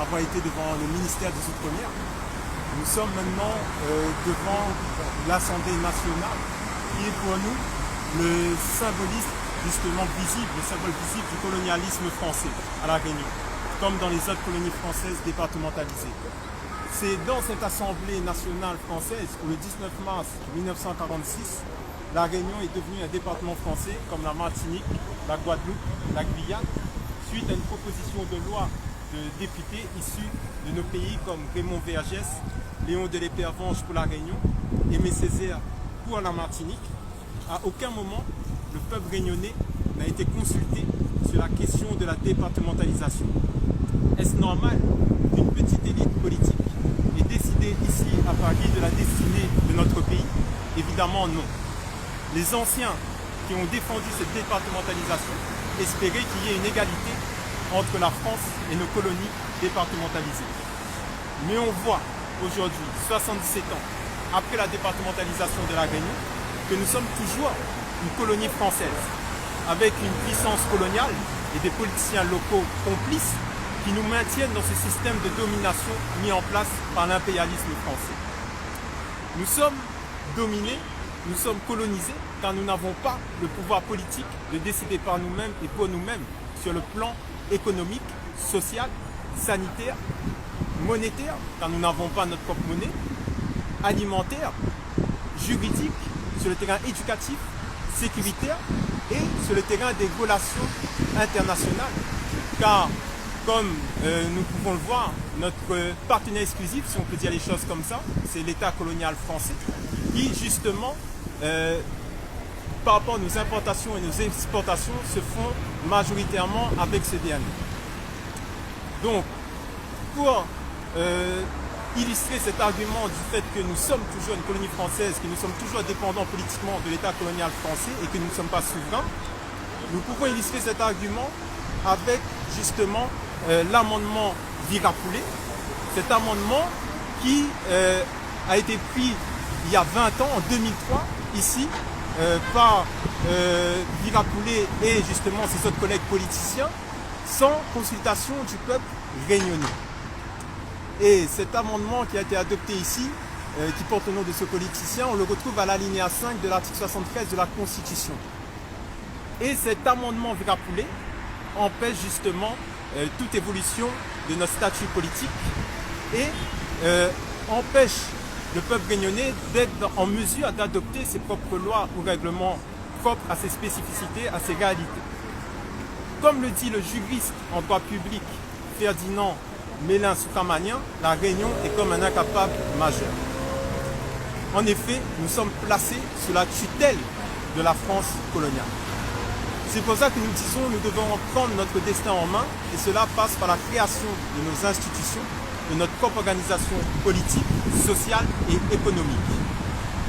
avoir été devant le ministère des Outre-mer. Nous sommes maintenant devant l'Assemblée nationale qui est pour nous le symbolisme justement visible, le symbole visible du colonialisme français à La Réunion, comme dans les autres colonies françaises départementalisées. C'est dans cette Assemblée nationale française où le 19 mars 1946, La Réunion est devenue un département français comme la Martinique, la Guadeloupe, la Guyane, suite à une proposition de loi de députés issus de nos pays comme Raymond Vergès, Léon de l'Épervenche pour La Réunion, Aimé Césaire pour la Martinique. À aucun moment, le peuple réunionnais n'a été consulté sur la question de la départementalisation. Est-ce normal qu'une petite élite politique ait décidé ici à Paris de la destinée de notre pays? Évidemment non. Les anciens qui ont défendu cette départementalisation espéraient qu'il y ait une égalité entre la France et nos colonies départementalisées. Mais on voit aujourd'hui, 77 ans après la départementalisation de La Réunion, que nous sommes toujours une colonie française, avec une puissance coloniale et des politiciens locaux complices qui nous maintiennent dans ce système de domination mis en place par l'impérialisme français. Nous sommes dominés, nous sommes colonisés, car nous n'avons pas le pouvoir politique de décider par nous-mêmes et pour nous-mêmes sur le plan économique, social, sanitaire, monétaire, car nous n'avons pas notre propre monnaie, alimentaire, juridique, sur le terrain éducatif, sécuritaire et sur le terrain des relations internationales. Car, comme nous pouvons le voir, notre partenaire exclusif, si on peut dire les choses comme ça, c'est l'État colonial français, qui justement, par rapport à nos importations et nos exportations, se font majoritairement avec ce dernier. Donc, pour illustrer cet argument du fait que nous sommes toujours une colonie française, que nous sommes toujours dépendants politiquement de l'État colonial français et que nous ne sommes pas souverains, nous pouvons illustrer cet argument avec justement l'amendement Virapoulet, cet amendement qui a été pris il y a 20 ans, en 2003, ici, par Virapoulet et justement ses autres collègues politiciens, sans consultation du peuple réunionnais. Et cet amendement qui a été adopté ici, qui porte le nom de ce politicien, on le retrouve à l'alinéa 5 de l'article 73 de la Constitution. Et cet amendement Virapoulet empêche justement toute évolution de notre statut politique et empêche le peuple réunionnais d'être en mesure d'adopter ses propres lois ou règlements propres à ses spécificités, à ses réalités. Comme le dit le juriste en droit public Ferdinand Mélin-Soukamanien, la Réunion est comme un incapable majeur. En effet, nous sommes placés sous la tutelle de la France coloniale. C'est pour ça que nous disons que nous devons prendre notre destin en main et cela passe par la création de nos institutions, de notre propre organisation politique, sociale et économique.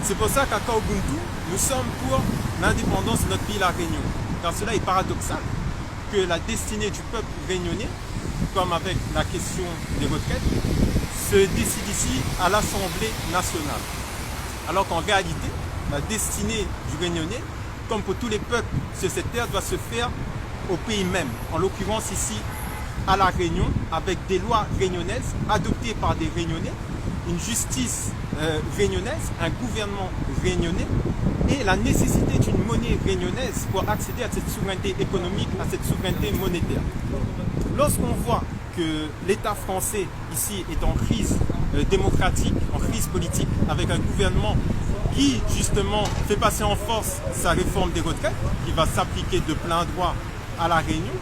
C'est pour ça qu'à Kaobuntu, nous sommes pour l'indépendance de notre pays, la Réunion. Car cela est paradoxal que la destinée du peuple réunionnais, comme avec la question des retraites, se décide ici à l'Assemblée nationale. Alors qu'en réalité, la destinée du Réunionnais, comme pour tous les peuples sur cette terre, doit se faire au pays même. En l'occurrence ici, à La Réunion, avec des lois réunionnaises adoptées par des Réunionnais, une justice réunionnaise, un gouvernement réunionnais et la nécessité d'une monnaie réunionnaise pour accéder à cette souveraineté économique, à cette souveraineté monétaire. Lorsqu'on voit que l'État français ici est en crise démocratique, en crise politique, avec un gouvernement qui justement fait passer en force sa réforme des retraites, qui va s'appliquer de plein droit à La Réunion,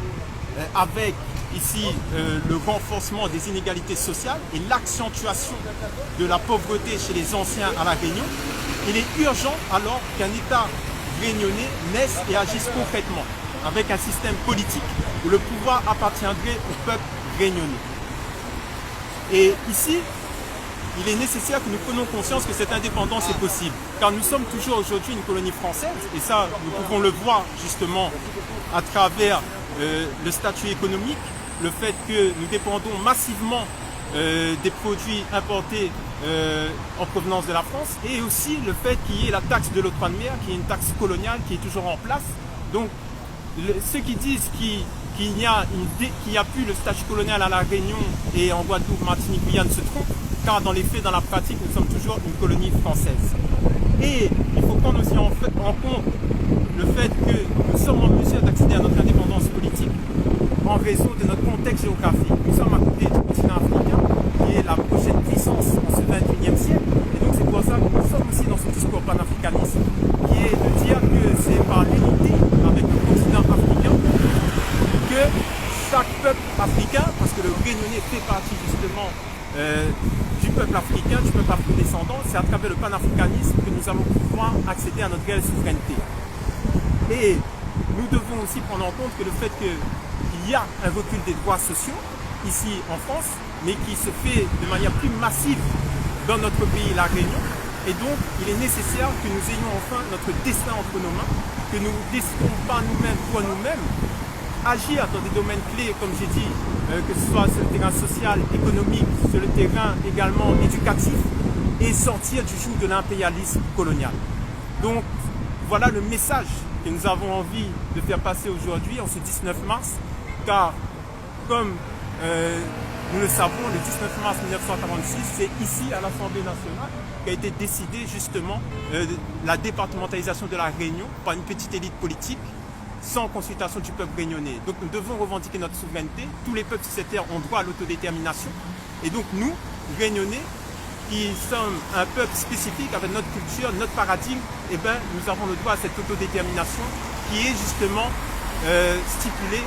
avec ici le renforcement des inégalités sociales et l'accentuation de la pauvreté chez les anciens à La Réunion, il est urgent alors qu'un État réunionnais naisse et agisse concrètement, avec un système politique où le pouvoir appartiendrait au peuple réunionnais. Et ici, il est nécessaire que nous prenions conscience que cette indépendance est possible, car nous sommes toujours aujourd'hui une colonie française, et ça, nous pouvons le voir justement à travers le statut économique, le fait que nous dépendons massivement des produits importés en provenance de la France, et aussi le fait qu'il y ait la taxe de l'octroi de mer, qui est une taxe coloniale qui est toujours en place. Donc, ceux qui disent qu'il n'y a plus le statut colonial à la Réunion et en Guadeloupe, Martinique, Guyane se trompe, car dans les faits, dans la pratique, nous sommes toujours une colonie française. Et il faut prendre aussi en compte le fait que nous sommes en mesure d'accéder à notre indépendance politique en raison de notre contexte géographique. Nous sommes à côté du continent africain, qui est la prochaine puissance en ce 21e siècle. Et donc c'est pour ça que nous sommes aussi dans ce discours panafricaniste, qui est de dire que c'est par l'unité avec le continent africain que chaque peuple africain, parce que le Réunionnais fait partie justement du peuple africain, du peuple afro-descendant, c'est à travers le panafricanisme que nous allons pouvoir accéder à notre réelle souveraineté. Et nous devons aussi prendre en compte que le fait qu'il y a un recul des droits sociaux ici en France, mais qui se fait de manière plus massive dans notre pays, la Réunion. Et donc, il est nécessaire que nous ayons enfin notre destin entre nos mains, que nous ne décidons pas nous-mêmes pour nous-mêmes, agir dans des domaines clés, comme j'ai dit, que ce soit sur le terrain social, économique, sur le terrain également éducatif, et sortir du joug de l'impérialisme colonial. Donc, voilà le message que nous avons envie de faire passer aujourd'hui, en ce 19 mars, car, comme nous le savons, le 19 mars 1946, c'est ici, à l'Assemblée nationale, qu'a été décidé justement la départementalisation de la Réunion par une petite élite politique, sans consultation du peuple réunionnais. Donc nous devons revendiquer notre souveraineté. Tous les peuples sur cette terre ont droit à l'autodétermination. Et donc nous, Réunionnais, qui sommes un peuple spécifique avec notre culture, notre paradigme, eh ben, nous avons le droit à cette autodétermination qui est justement stipulée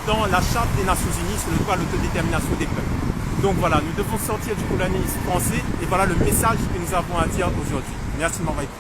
dans la Charte des Nations Unies sur le droit à l'autodétermination des peuples. Donc voilà, nous devons sortir du colonialisme français et voilà le message que nous avons à dire aujourd'hui. Merci de m'avoir écouté.